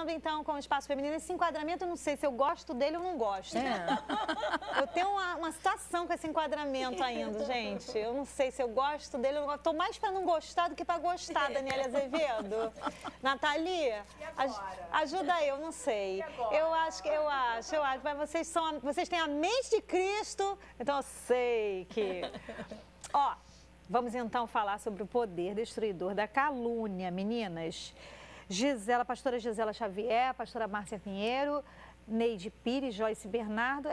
entrando então com o espaço feminino. Esse enquadramento, eu não sei se eu gosto dele ou não gosto. Eu tenho uma situação com esse enquadramento ainda, gente. Eu não sei se eu gosto dele ou não gosto. Tô mais para não gostar do que para gostar, Daniela Azevedo. Nathalie, ajuda aí, eu não sei. Eu acho. Mas vocês têm a mente de Cristo, então eu sei que... Ó, vamos então falar sobre o poder destruidor da calúnia, meninas. Pastora Gisela Xavier, pastora Márcia Pinheiro, Neide Pires, Joyce Bernardo,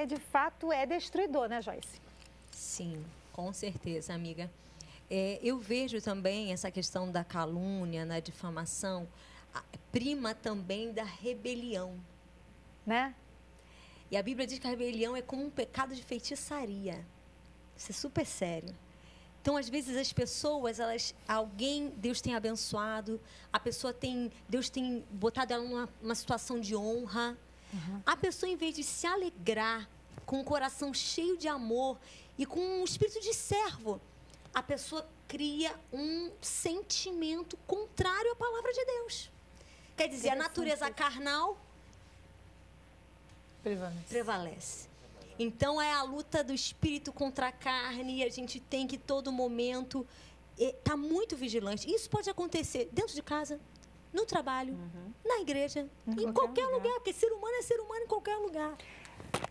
de fato destruidor, né, Joyce? Sim, com certeza, amiga. Eu vejo também essa questão da calúnia, da difamação, prima também da rebelião. Né? E a Bíblia diz que a rebelião é como um pecado de feitiçaria. Isso é super sério. Então, às vezes, as pessoas, Deus tem abençoado, Deus tem botado ela numa situação de honra. Uhum. A pessoa, em vez de se alegrar, com o coração cheio de amor e com um espírito de servo, a pessoa cria um sentimento contrário à palavra de Deus. Quer dizer, a natureza carnal prevalece. Então, é a luta do espírito contra a carne e a gente tem que, todo momento, estar muito vigilante. Isso pode acontecer dentro de casa, no trabalho, na igreja, em qualquer lugar, porque ser humano é ser humano em qualquer lugar.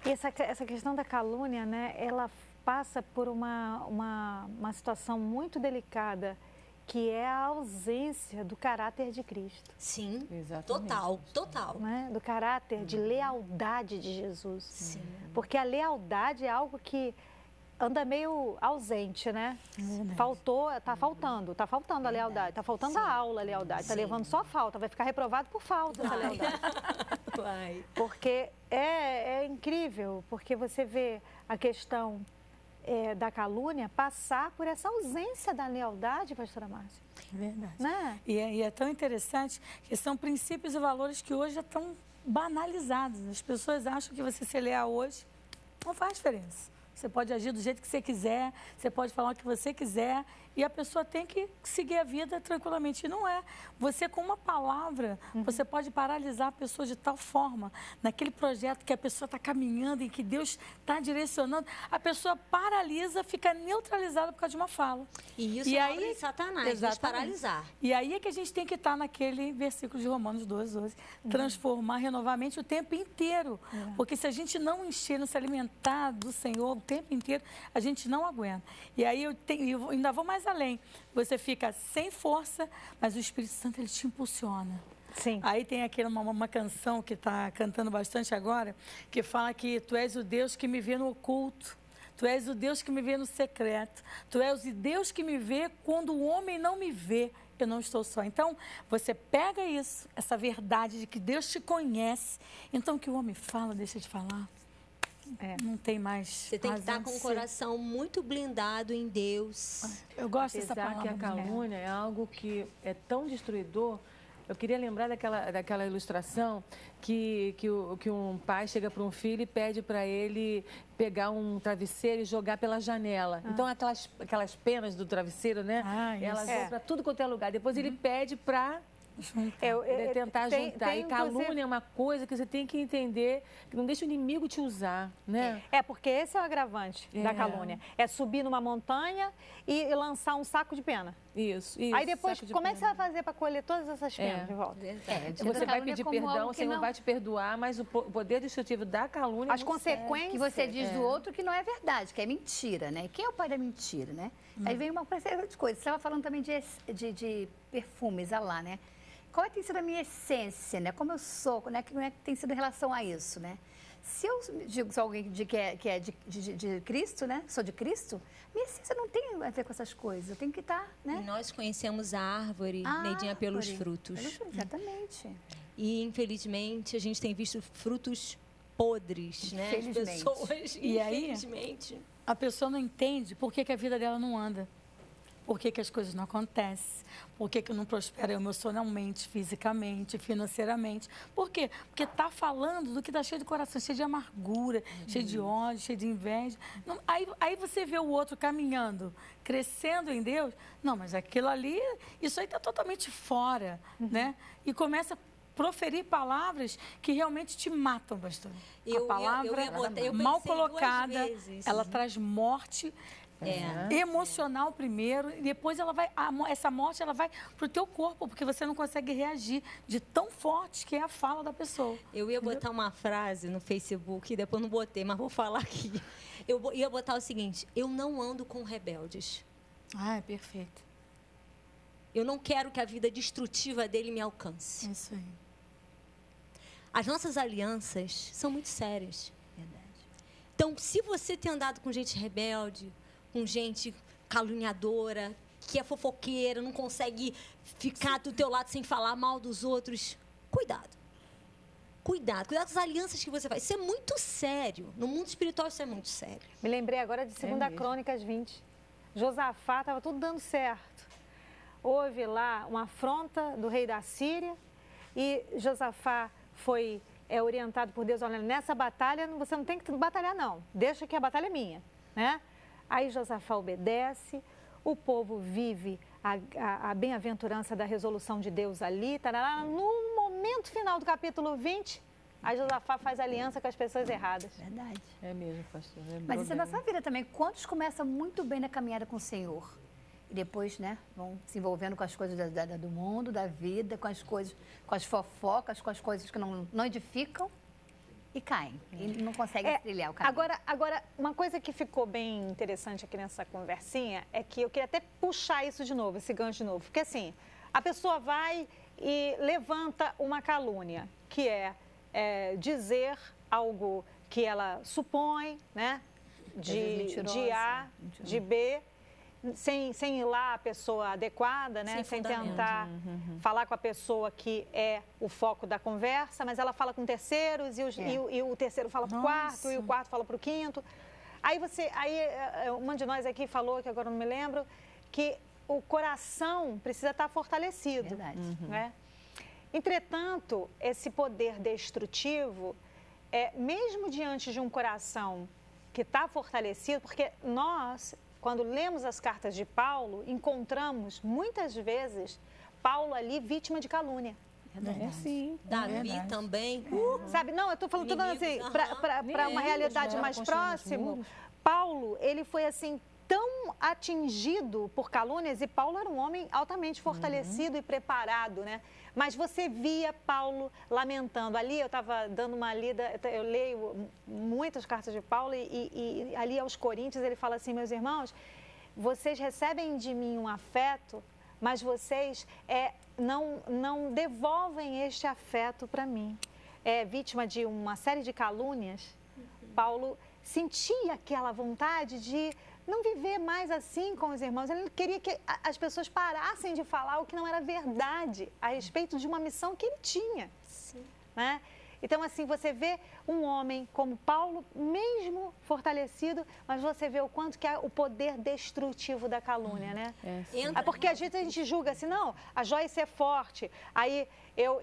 E essa questão da calúnia, né, ela passa por uma situação muito delicada, que é a ausência do caráter de Cristo. Sim, exatamente. Total. Né? Do caráter de lealdade de Jesus. Sim. Porque a lealdade é algo que anda meio ausente, né? Tá faltando a lealdade, tá faltando a aula a lealdade, tá levando só falta, vai ficar reprovado por falta essa lealdade. Vai. Porque é incrível, porque você vê a questão da calúnia passar por essa ausência da lealdade, pastora Márcia. Verdade. Né? E é tão interessante que são princípios e valores que hoje já estão banalizados. As pessoas acham que você ser leal hoje não faz diferença. Você pode agir do jeito que você quiser, você pode falar o que você quiser e a pessoa tem que seguir a vida tranquilamente. E não é. Você, com uma palavra, você pode paralisar a pessoa de tal forma, naquele projeto que a pessoa está caminhando e que Deus está direcionando, a pessoa paralisa, fica neutralizada por causa de uma fala. E isso é obra de Satanás, nos paralisar. E aí é que a gente tem que estar naquele versículo de Romanos 12, transformar, renovar a mente o tempo inteiro. Porque se a gente não encher, não se alimentar do Senhor o tempo inteiro, a gente não aguenta. E aí eu ainda vou mais além. Você fica sem força, mas o Espírito Santo, ele te impulsiona. Sim. Aí tem uma canção que está cantando bastante agora, que fala que tu és o Deus que me vê no oculto, tu és o Deus que me vê no secreto, tu és o Deus que me vê quando o homem não me vê, eu não estou só. Então, você pega isso, essa verdade de que Deus te conhece, então que o homem fala, deixa de falar. Não tem mais. Você tem que estar com o coração muito blindado em Deus. Eu gosto dessa palavra. Que a calúnia é algo que é tão destruidor. Eu queria lembrar daquela ilustração que um pai chega para um filho e pede para ele pegar um travesseiro e jogar pela janela. Então, aquelas penas do travesseiro, né? Elas vão para tudo quanto é lugar. Depois ele pede para tentar juntar. E calúnia é uma coisa que você tem que entender, que não deixa o inimigo te usar, né? Porque esse é o agravante da calúnia. É subir numa montanha e lançar um saco de pena. Isso. Aí depois, como é que você vai fazer para colher todas essas penas de volta? Você vai pedir perdão, o Senhor vai te perdoar, mas o poder destrutivo da calúnia... As consequências... Que você diz do outro que não é verdade, que é mentira, né? Quem é o pai da mentira, né? Aí vem uma série de coisas. Você estava falando também de perfumes, olha lá, né? Qual tem sido a minha essência, né? Como eu sou, né? Como é que tem sido em relação a isso, né? Se eu digo que sou alguém que é de Cristo, né? Sou de Cristo, minha essência não tem a ver com essas coisas. Eu tenho que estar, né? E nós conhecemos a árvore, Neidinha, pelos frutos. Exatamente. E, infelizmente, a gente tem visto frutos podres, né? Infelizmente. As pessoas, e infelizmente. Aí, a pessoa não entende por que a vida dela não anda. Por que as coisas não acontecem? Por que não prospera emocionalmente, fisicamente, financeiramente? Por quê? Porque está falando do que está cheio de coração, cheio de amargura, cheio de ódio, cheio de inveja. Não, aí você vê o outro caminhando, crescendo em Deus. Não, mas aquilo ali, isso aí está totalmente fora, né? E começa a proferir palavras que realmente te matam, pastor. A palavra eu mal pensei colocada, 2 vezes. ela traz morte emocional primeiro, e depois essa morte ela vai para o teu corpo, porque você não consegue reagir de tão forte que é a fala da pessoa. Eu ia botar uma frase no Facebook, e depois não botei, mas vou falar aqui. Eu ia botar o seguinte: eu não ando com rebeldes. Ah, é perfeito. Eu não quero que a vida destrutiva dele me alcance. Isso aí. As nossas alianças são muito sérias. Verdade. Então, se você tem andado com gente rebelde, com gente caluniadora, que é fofoqueira, não consegue ficar do teu lado sem falar mal dos outros, cuidado. Cuidado com as alianças que você faz. Isso é muito sério. No mundo espiritual, isso é muito sério. Me lembrei agora de 2 Crônicas 20. Josafá estava tudo dando certo. Houve lá uma afronta do rei da Síria e Josafá foi orientado por Deus: olha, nessa batalha você não tem que batalhar não, deixa que a batalha é minha, né? Aí Josafá obedece, o povo vive a bem-aventurança da resolução de Deus ali, tarará. No momento final do capítulo 20, aí Josafá faz aliança com as pessoas erradas. Verdade. É mesmo, pastor. Mas isso é da sua vida também. Quantos começam muito bem na caminhada com o Senhor e depois, né, vão se envolvendo com as coisas do mundo, da vida, com as coisas, com as fofocas, com as coisas que não edificam e caem. E não conseguem trilhar o caminho. Agora, uma coisa que ficou bem interessante aqui nessa conversinha é que eu queria até puxar isso de novo, esse gancho de novo. Porque assim, a pessoa vai e levanta uma calúnia, que é dizer algo que ela supõe, né? De A, de B, sem ir lá a pessoa adequada, né? Sem tentar falar com a pessoa que é o foco da conversa, mas ela fala com terceiros e o terceiro fala para o quarto e o quarto fala para o quinto. Aí uma de nós aqui falou, que agora eu não me lembro, que o coração precisa estar fortalecido. Verdade. Né? Entretanto, esse poder destrutivo, mesmo diante de um coração que está fortalecido, porque nós, quando lemos as cartas de Paulo, encontramos muitas vezes Paulo ali vítima de calúnia. Sim. Davi também. Sabe, não, eu estou falando tudo assim, para uma realidade mais próxima. Paulo, ele foi assim tão atingido por calúnias, e Paulo era um homem altamente fortalecido e preparado, né? Mas você via Paulo lamentando. Ali eu estava dando uma lida, eu leio muitas cartas de Paulo e ali aos Coríntios ele fala assim: meus irmãos, vocês recebem de mim um afeto, mas vocês não devolvem este afeto para mim. Vítima de uma série de calúnias, Paulo sentia aquela vontade de não viver mais assim com os irmãos. Ele queria que as pessoas parassem de falar o que não era verdade a respeito de uma missão que ele tinha. Sim. Né? Então, assim, você vê um homem como Paulo, mesmo fortalecido, mas você vê o quanto que é o poder destrutivo da calúnia, né? Porque às vezes a gente julga assim, não, a Joyce é forte. Aí eu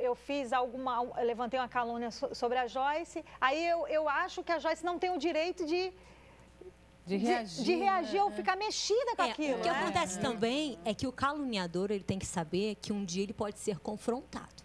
levantei uma calúnia sobre a Joyce, aí eu acho que a Joyce não tem o direito de reagir ou ficar mexida com aquilo. O que acontece também é que o caluniador, ele tem que saber que um dia ele pode ser confrontado.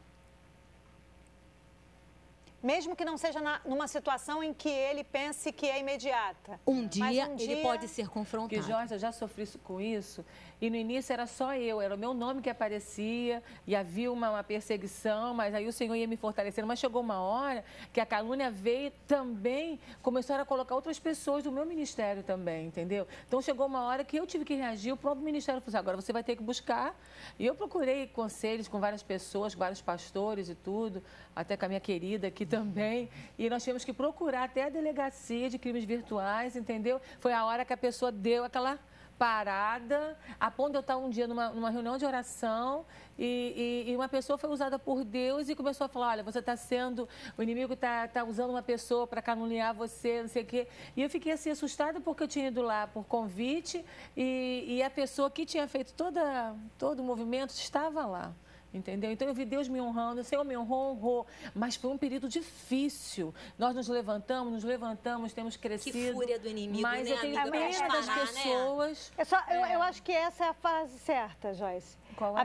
Mesmo que não seja numa situação em que ele pense que é imediata. Um dia ele pode ser confrontado. Porque, Jorge, eu já sofri com isso. E no início era só eu, era o meu nome que aparecia e havia uma perseguição, mas aí o Senhor ia me fortalecendo. Mas chegou uma hora que a calúnia veio também, começaram a colocar outras pessoas do meu ministério também, entendeu? Então chegou uma hora que eu tive que reagir, o próprio ministério falou assim: agora você vai ter que buscar. E eu procurei conselhos com várias pessoas, com vários pastores e tudo, até com a minha querida aqui também. E nós tivemos que procurar até a delegacia de crimes virtuais, entendeu? Foi a hora que a pessoa deu aquela parada, a ponto de eu estar um dia numa reunião de oração e uma pessoa foi usada por Deus e começou a falar: olha, você está sendo, o inimigo está usando uma pessoa para caluniar você, não sei o quê. E eu fiquei assim assustada porque eu tinha ido lá por convite e a pessoa que tinha feito todo o movimento estava lá. entendeu? Então eu vi Deus me honrando, o Senhor me honrou, mas foi um período difícil. Nós nos levantamos, temos crescido. Que fúria do inimigo, mas né, eu tenho amiga, pena das parar, pessoas. Eu acho que essa é a frase certa, Joyce. Qual é?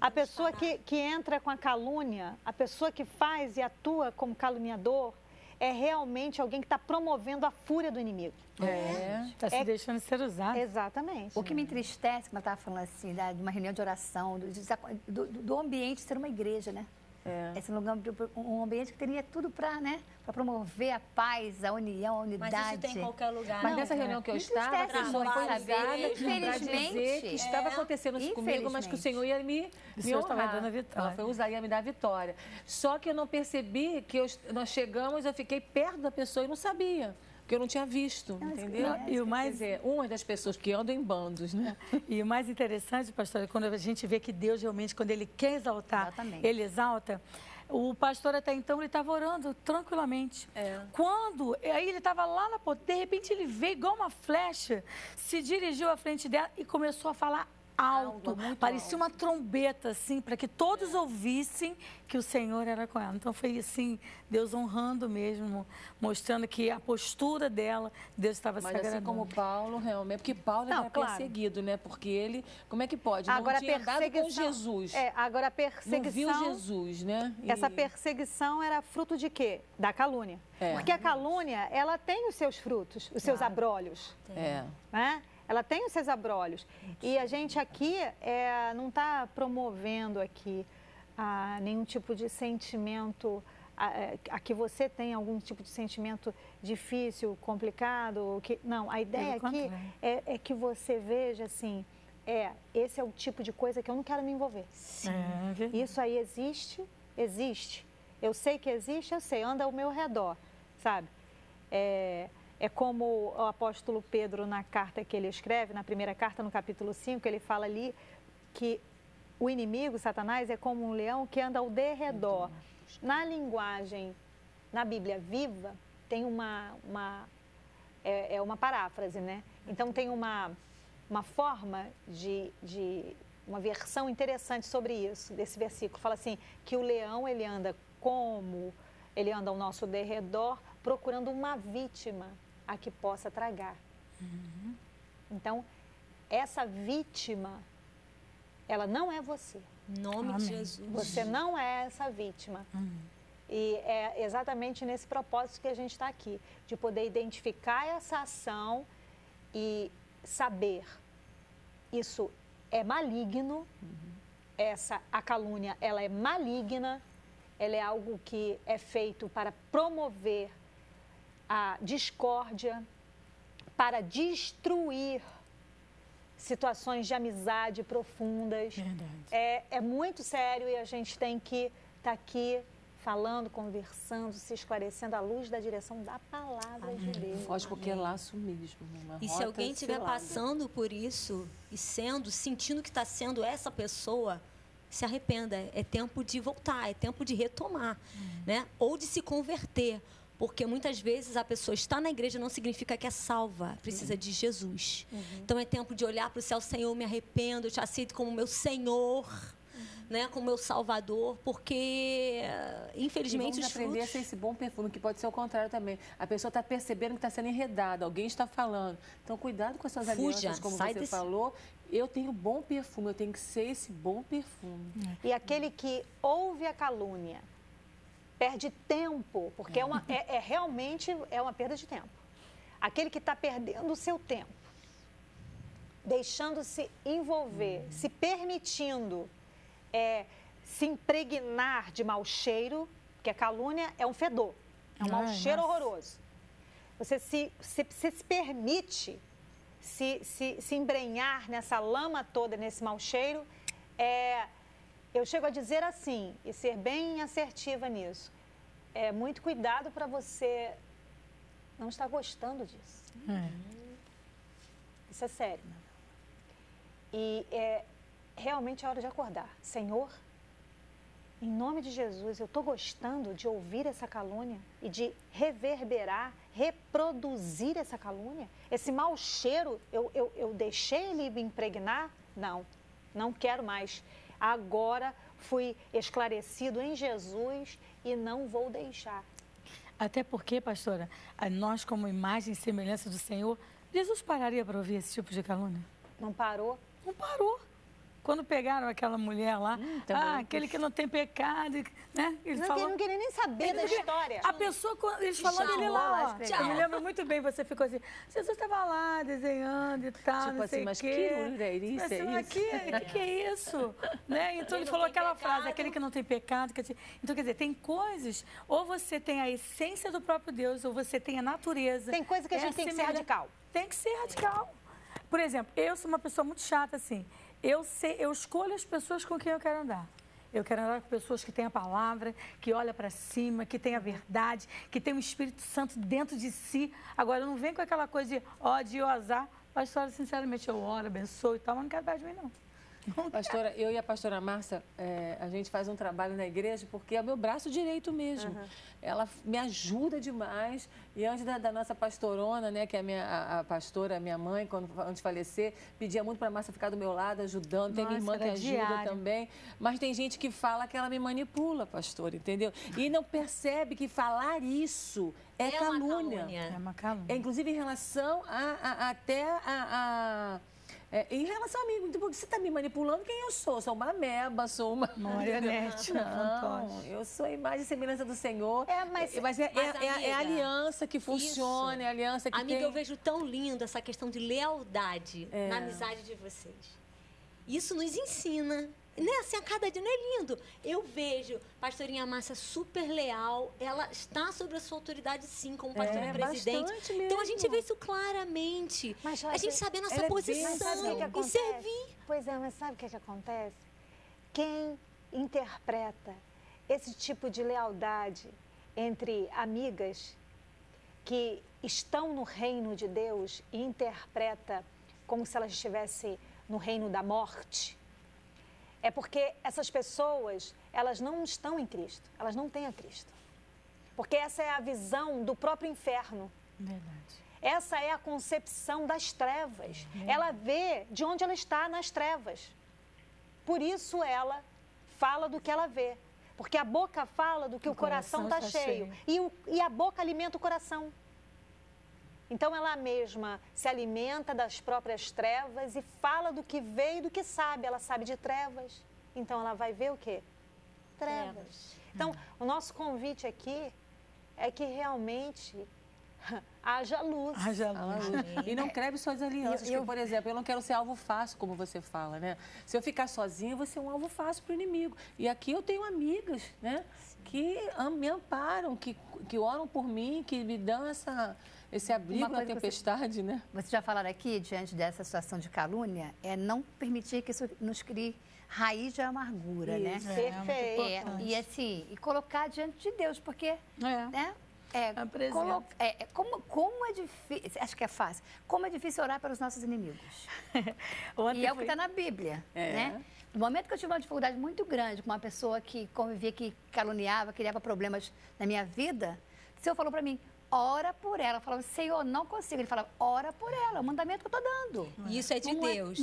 A pessoa que entra com a calúnia, a pessoa que faz e atua como caluniador, é realmente alguém que está promovendo a fúria do inimigo. Está se deixando ser usado. Exatamente. O que me entristece, como eu estava falando assim, de uma reunião de oração, do ambiente ser uma igreja, né? Esse lugar, um ambiente que teria tudo para, né, para promover a paz, a união, a unidade. Mas isso tem em qualquer lugar. Mas nessa reunião que eu estava, a pessoa foi usada para dizer que estava acontecendo isso comigo, mas que o Senhor ia me honrar. Dando a vitória. Ela foi usar, ia me dar a vitória. Só que eu não percebi que nós chegamos, eu fiquei perto da pessoa e não sabia. Porque eu não tinha visto, entendeu? E o mais... Quer dizer, uma das pessoas que andam em bandos, né? E o mais interessante, pastor, é quando a gente vê que Deus realmente, quando Ele quer exaltar, Ele exalta. O pastor até então, ele estava orando tranquilamente. Quando, aí ele estava lá na ponta, de repente ele veio igual uma flecha, se dirigiu à frente dela e começou a falar alto, parecia uma trombeta, assim, para que todos ouvissem que o Senhor era com ela. Então foi assim, Deus honrando mesmo, mostrando que a postura dela, Deus estava se agradando. Mas assim como Paulo, realmente, porque Paulo era perseguido, né? Porque ele, como é que pode? Agora, não tinha andado com Jesus. Agora a perseguição... Não viu Jesus, né? Essa perseguição era fruto de quê? Da calúnia. Porque a calúnia, ela tem os seus frutos, os seus abrolhos. Né? Ela tem os seus abrolhos. E a gente aqui não está promovendo aqui nenhum tipo de sentimento, a que você tem algum tipo de sentimento difícil, complicado. Não, a ideia aqui é que você veja assim, esse é o tipo de coisa que eu não quero me envolver. Isso aí existe, existe. Eu sei que existe, eu sei, anda ao meu redor, sabe? É como o apóstolo Pedro, na carta que ele escreve, na primeira carta, no capítulo 5, ele fala ali que o inimigo, Satanás, é como um leão que anda ao derredor. Na linguagem, na Bíblia viva, tem uma paráfrase, né? Então, tem uma forma uma versão interessante sobre isso, desse versículo. Fala assim, que o leão, ele anda ao nosso derredor, procurando uma vítima a que possa tragar. Então, essa vítima, ela não é você. Em nome de Jesus. Você não é essa vítima. E é exatamente nesse propósito que a gente está aqui, de poder identificar essa ação e saber, isso é maligno, a calúnia, ela é maligna, ela é algo que é feito para promover a discórdia, para destruir situações de amizade profundas. É muito sério e a gente tem que estar aqui falando, conversando, se esclarecendo à luz da direção da palavra de Deus. Foge porque é laço mesmo. E se alguém estiver passando por isso e sentindo que está sendo essa pessoa, se arrependa. É tempo de voltar, é tempo de retomar, né? Ou de se converter. Porque muitas vezes a pessoa está na igreja não significa que é salva, precisa de Jesus. Então é tempo de olhar para o céu, Senhor, eu me arrependo, eu te aceito como meu Senhor, né, como meu Salvador, porque infelizmente os aprender a ser esse bom perfume, que pode ser o contrário também. A pessoa está percebendo que está sendo enredada, alguém está falando. Então cuidado com essas alianças, como você falou. Eu tenho bom perfume, eu tenho que ser esse bom perfume. E aquele que ouve a calúnia, perde tempo, porque realmente uma perda de tempo. Aquele que está perdendo o seu tempo, deixando-se envolver, se permitindo se impregnar de mau cheiro, porque a calúnia é um fedor, é um mau cheiro horroroso. Você se permite se embrenhar nessa lama toda, nesse mau cheiro, eu chego a dizer assim, e ser bem assertiva nisso, muito cuidado para você não estar gostando disso. Isso é sério. E realmente é hora de acordar. Senhor, em nome de Jesus, eu estou gostando de ouvir essa calúnia e de reverberar, reproduzir essa calúnia? Esse mau cheiro, eu deixei ele me impregnar? Não quero mais. Agora fui esclarecido em Jesus e não vou deixar. Até porque, pastora, nós como imagem e semelhança do Senhor, Jesus pararia para ouvir esse tipo de calúnia? Não parou? Não parou. Quando pegaram aquela mulher lá, aquele que não tem pecado, né? Ele falou, não queria nem saber da história. A pessoa, eles falando ele lá, ó. Eu me lembro muito bem, você ficou assim, Jesus estava lá desenhando e tal, Tipo não assim, sei mas o quê. que isso é isso? Que é isso? Né? Então ele falou aquela frase, aquele que não tem pecado. Então, quer dizer, tem coisas, ou você tem a essência do próprio Deus, ou você tem a natureza. Tem coisa que a gente tem que ser radical. Tem que ser radical. Por exemplo, eu sou uma pessoa muito chata, assim. Eu escolho as pessoas com quem eu quero andar. Eu quero andar com pessoas que têm a palavra, que olham para cima, que têm a verdade, que têm o Espírito Santo dentro de si. Agora, eu não venho com aquela coisa de ódio e azar. Pastora, sinceramente, eu oro, abençoo e tal, mas não quero perto de mim, não. Pastora, eu e a pastora Márcia, a gente faz um trabalho na igreja porque é o meu braço direito mesmo. Ela me ajuda demais. E antes da nossa pastorona, né, que é a pastora, minha mãe, antes de falecer, pedia muito para a Márcia ficar do meu lado, ajudando. Tem minha irmã que ajuda também. Mas tem gente que fala que ela me manipula, pastora, entendeu? E não percebe que falar isso é calúnia. É uma calúnia. Inclusive em relação em relação a mim, porque você está me manipulando quem eu sou? Sou uma ameba, sou uma marionete. Não, eu sou a imagem e semelhança do Senhor. Mas é a aliança que funciona, é a aliança que amiga, tem... eu vejo tão lindo essa questão de lealdade na amizade de vocês. Isso nos ensina. Né? Assim, a cada dia, não é lindo? Eu vejo pastorinha Márcia super leal, ela está sobre a sua autoridade, sim, como pastora presidente. Então, a gente vê isso claramente. Mas, a gente sabe a nossa posição e servir. Pois é, mas sabe o que acontece? Quem interpreta esse tipo de lealdade entre amigas que estão no reino de Deus e interpreta como se elas estivessem no reino da morte, é porque essas pessoas, elas não estão em Cristo, elas não têm a Cristo. Porque essa é a visão do próprio inferno. Verdade. Essa é a concepção das trevas. Ela vê de onde ela está nas trevas. Por isso ela fala do que ela vê. Porque a boca fala do que o coração está cheio. E a boca alimenta o coração. Então, ela mesma se alimenta das próprias trevas e fala do que vê e do que sabe. Ela sabe de trevas, então ela vai ver o quê? Trevas. Então, o nosso convite aqui é que realmente haja luz. Haja luz. E não creve suas alianças. Porque, por exemplo, eu não quero ser alvo fácil, como você fala, né? Se eu ficar sozinha, eu vou ser um alvo fácil para o inimigo. E aqui eu tenho amigas, né? Que me amparam, que oram por mim, que me dão esse abrigo na tempestade, né? Vocês já falaram aqui, diante dessa situação de calúnia, é não permitir que isso nos crie raiz de amargura, né? Perfeito. E assim, e colocar diante de Deus, porque, né? Como é difícil, acho que é fácil, como é difícil orar para os nossos inimigos. E é o que está na Bíblia, né? No momento que eu tive uma dificuldade muito grande com uma pessoa que convivia, que caluniava, criava problemas na minha vida, o Senhor falou para mim, ora por ela. Eu falava, Senhor, não consigo. Ele falava, ora por ela, é o mandamento que eu estou dando. Isso é de Deus.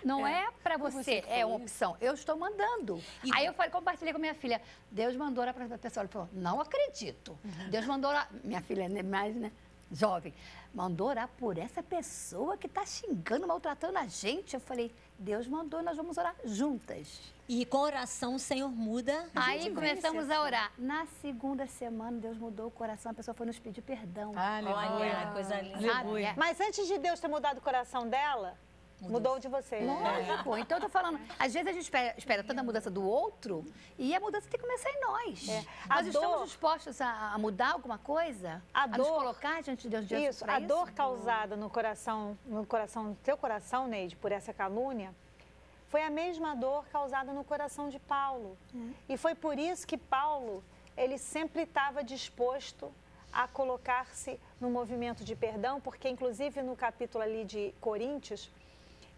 Não é para você, é uma opção. Eu estou mandando. Aí eu compartilhei com minha filha, Deus mandou orar para a pessoa. Ela falou, não acredito. Deus mandou orar, minha filha é mais, né, jovem, mandou orar por essa pessoa que está xingando, maltratando a gente. Eu falei, Deus mandou, nós vamos orar juntas. E com oração o Senhor muda. Aí começamos a orar. Na segunda semana, Deus mudou o coração, a pessoa foi nos pedir perdão. Olha, coisa linda. Mas antes de Deus ter mudado o coração dela, mudou de você. Lógico. Então, eu tô falando, às vezes a gente espera tanta mudança do outro e a mudança tem que começar em nós. Nós estamos dispostos a mudar alguma coisa? A nos colocar diante de Deus diante isso, a dor causada no teu coração, Neide, por essa calúnia, foi a mesma dor causada no coração de Paulo. E foi por isso que Paulo, ele sempre estava disposto a colocar-se no movimento de perdão, porque inclusive no capítulo ali de Coríntios,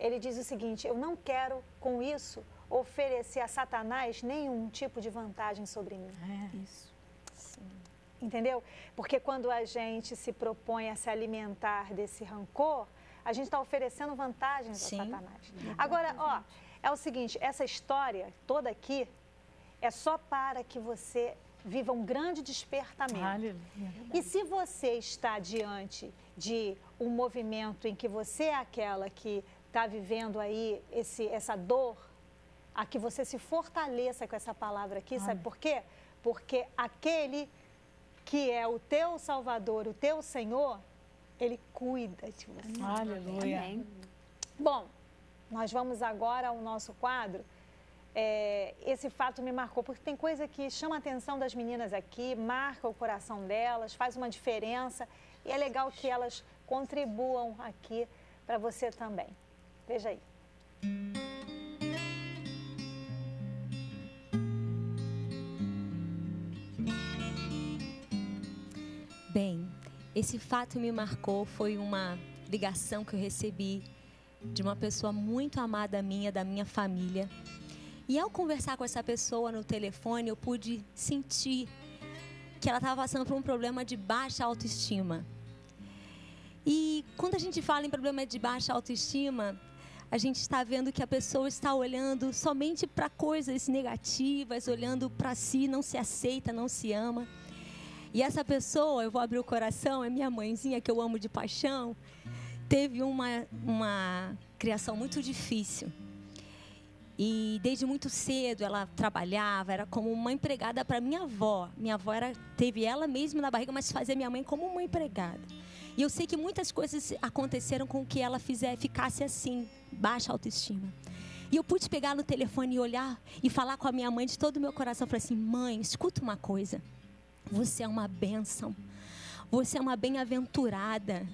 ele diz o seguinte, eu não quero com isso oferecer a Satanás nenhum tipo de vantagem sobre mim. Isso. Sim. Entendeu? Porque quando a gente se propõe a se alimentar desse rancor, a gente está oferecendo vantagens a Satanás. Agora, é o seguinte, essa história toda aqui é só para que você viva um grande despertamento. Aleluia. E se você está diante de um movimento em que você é aquela que está vivendo aí essa dor, a que você se fortaleça com essa palavra aqui, sabe por quê? Porque aquele que é o teu Salvador, o teu Senhor, Ele cuida de você. Aleluia. Amém. Bom, nós vamos agora ao nosso quadro. Esse fato me marcou, porque tem coisa que chama a atenção das meninas aqui, marca o coração delas, faz uma diferença, e é legal que elas contribuam aqui para você também. Veja aí. Bem, esse fato me marcou, foi uma ligação que eu recebi de uma pessoa muito amada minha, da minha família. E ao conversar com essa pessoa no telefone, eu pude sentir que ela estava passando por um problema de baixa autoestima. E quando a gente fala em problema de baixa autoestima, a gente está vendo que a pessoa está olhando somente para coisas negativas, olhando para si, não se aceita, não se ama. E essa pessoa, eu vou abrir o coração, é minha mãezinha, que eu amo de paixão, teve uma criação muito difícil. E desde muito cedo ela trabalhava, era como uma empregada para minha avó. Minha avó teve ela mesma na barriga, mas fazia minha mãe como uma empregada. E eu sei que muitas coisas aconteceram com que ela ficasse assim, baixa autoestima. E eu pude pegar no telefone e olhar e falar com a minha mãe de todo o meu coração. Eu falei assim, mãe, escuta uma coisa. Você é uma bênção. Você é uma bem-aventurada.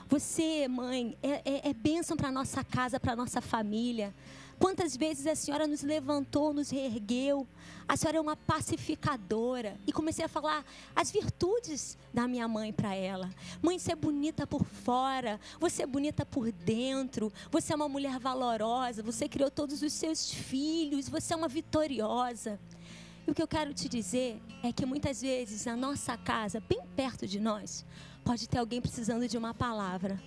Você, mãe, é bênção para a nossa casa, para a nossa família. Quantas vezes a senhora nos levantou, nos reergueu. A senhora é uma pacificadora. E comecei a falar as virtudes da minha mãe para ela. Mãe, você é bonita por fora. Você é bonita por dentro. Você é uma mulher valorosa. Você criou todos os seus filhos. Você é uma vitoriosa. E o que eu quero te dizer é que muitas vezes na nossa casa, bem perto de nós, pode ter alguém precisando de uma palavra.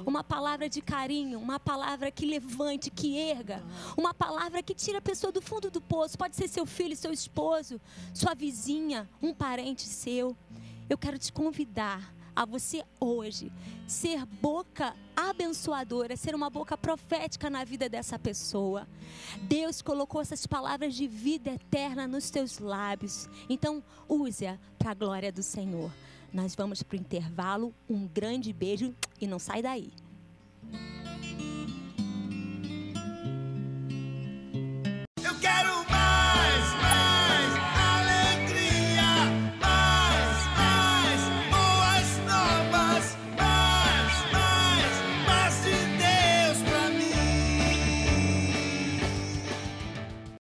Uma palavra de carinho, uma palavra que levante, que erga. Uma palavra que tire a pessoa do fundo do poço. Pode ser seu filho, seu esposo, sua vizinha, um parente seu. Eu quero te convidar a você hoje ser boca abençoadora, ser uma boca profética na vida dessa pessoa. Deus colocou essas palavras de vida eterna nos teus lábios. Então, use-a para a glória do Senhor. Nós vamos para o intervalo. Um grande beijo e não sai daí.